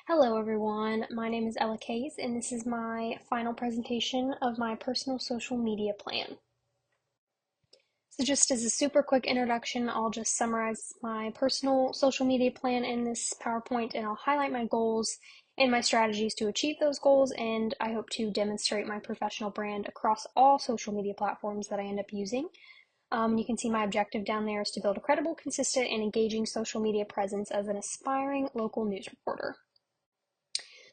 Hello everyone, my name is Ella Case and this is my final presentation of my personal social media plan. So just as a super quick introduction, I'll just summarize my personal social media plan in this PowerPoint and I'll highlight my goals and my strategies to achieve those goals, and I hope to demonstrate my professional brand across all social media platforms that I end up using. You can see my objective down there is to build a credible, consistent, and engaging social media presence as an aspiring local news reporter.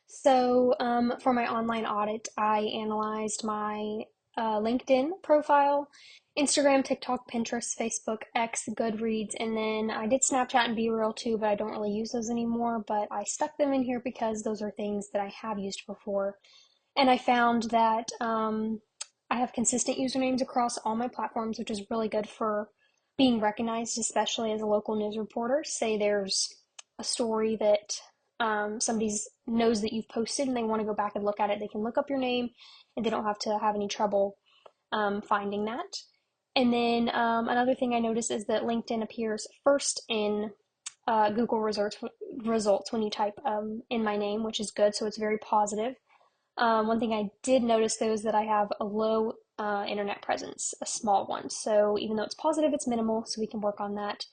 So, for my online audit, I analyzed my LinkedIn profile, Instagram, TikTok, Pinterest, Facebook, X, Goodreads, and then I did Snapchat and BeReal too, but I don't really use those anymore. But I stuck them in here because those are things that I have used before. And I found that I have consistent usernames across all my platforms, which is really good for being recognized, especially as a local news reporter. Say there's a story that somebody knows that you've posted and they want to go back and look at it, they can look up your name and they don't have to have any trouble finding that. And then another thing I noticed is that LinkedIn appears first in Google results when you type in my name, which is good. So it's very positive. One thing I did notice though is that I have a low internet presence, a small one. So even though it's positive, it's minimal, so we can work on that.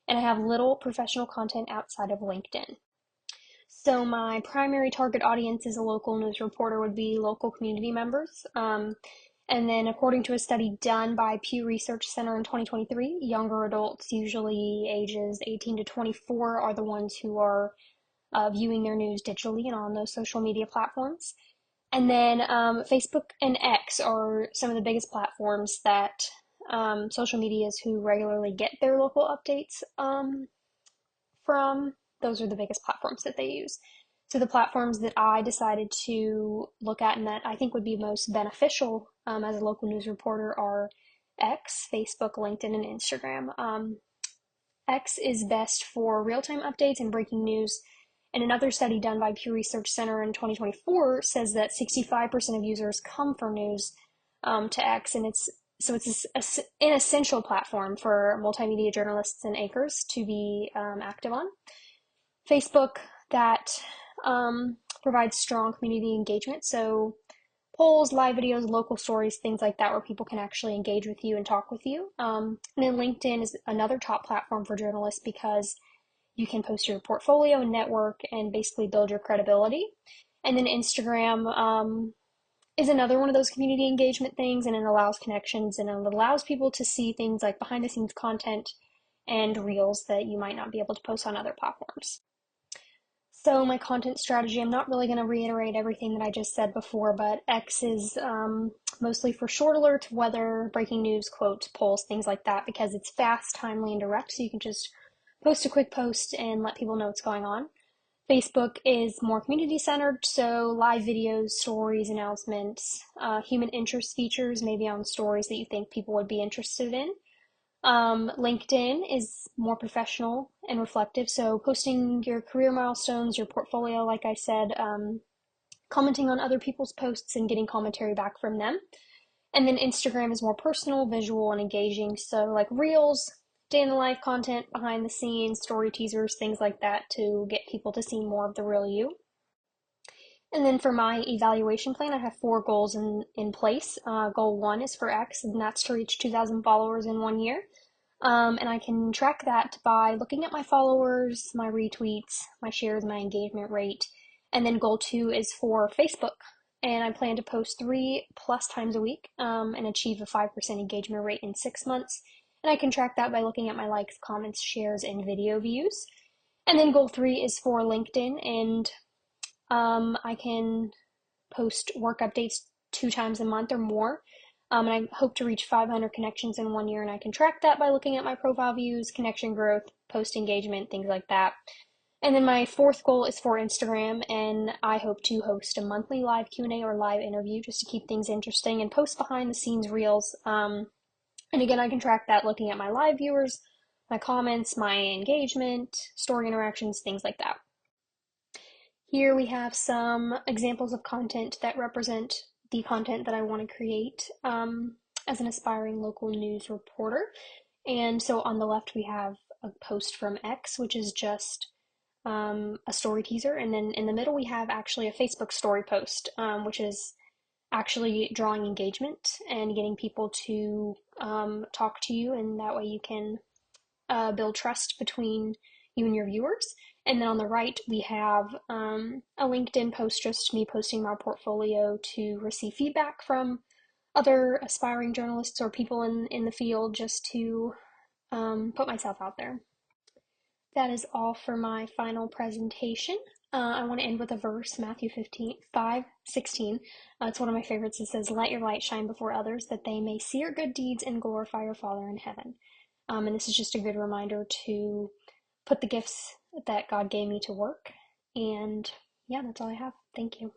And I have little professional content outside of LinkedIn. So my primary target audience as a local news reporter would be local community members. And then according to a study done by Pew Research Center in 2023, younger adults, usually ages 18 to 24, are the ones who are viewing their news digitally and on those social media platforms. And then Facebook and X are some of the biggest platforms that social medias who regularly get their local updates from. Those are the biggest platforms that they use. So the platforms that I decided to look at and that I think would be most beneficial as a local news reporter are X, Facebook, LinkedIn, and Instagram. X is best for real-time updates and breaking news. And another study done by Pew Research Center in 2024 says that 65% of users come for news to X, and it's an essential platform for multimedia journalists and anchors to be active on. Facebook, that provides strong community engagement, so polls, live videos, local stories, things like that, where people can actually engage with you and talk with you. And then LinkedIn is another top platform for journalists because you can post your portfolio and network and basically build your credibility. And then Instagram is another one of those community engagement things, and it allows connections and it allows people to see things like behind the scenes content and reels that you might not be able to post on other platforms. So my content strategy, I'm not really going to reiterate everything that I just said before, but X is mostly for short alerts, weather, breaking news, quotes, polls, things like that, because it's fast, timely, and direct, so you can just post a quick post and let people know what's going on. Facebook is more community centered, so live videos, stories, announcements, human interest features, maybe on stories that you think people would be interested in. LinkedIn is more professional and reflective, so posting your career milestones, your portfolio, like I said, commenting on other people's posts and getting commentary back from them. And then Instagram is more personal, visual, and engaging, so like reels, day in the life content, behind the scenes, story teasers, things like that to get people to see more of the real you. And then for my evaluation plan, I have 4 goals in place. Goal 1 is for X, and that's to reach 2,000 followers in 1 year. And I can track that by looking at my followers, my retweets, my shares, my engagement rate. And then goal 2 is for Facebook. And I plan to post 3+ times a week and achieve a 5% engagement rate in 6 months. And I can track that by looking at my likes, comments, shares, and video views. And then goal 3 is for LinkedIn, and I can post work updates 2 times a month or more. And I hope to reach 500 connections in 1 year, and I can track that by looking at my profile views, connection growth, post engagement, things like that. And then my 4th goal is for Instagram, and I hope to host a monthly live Q&A or live interview just to keep things interesting and post behind the scenes reels. And again, I can track that looking at my live viewers, my comments, my engagement, story interactions, things like that. Here we have some examples of content that represent the content that I want to create as an aspiring local news reporter. And so on the left we have a post from X, which is just a story teaser, and then in the middle we have actually a Facebook story post, which is actually drawing engagement and getting people to talk to you, and that way you can build trust between you and your viewers. And then on the right, we have a LinkedIn post, just me posting my portfolio to receive feedback from other aspiring journalists or people in the field, just to put myself out there. That is all for my final presentation. I want to end with a verse, Matthew 15:5-16. It's one of my favorites. It says, "Let your light shine before others, that they may see your good deeds and glorify your Father in heaven." And this is just a good reminder to put the gifts that God gave me to work. And yeah, that's all I have. Thank you.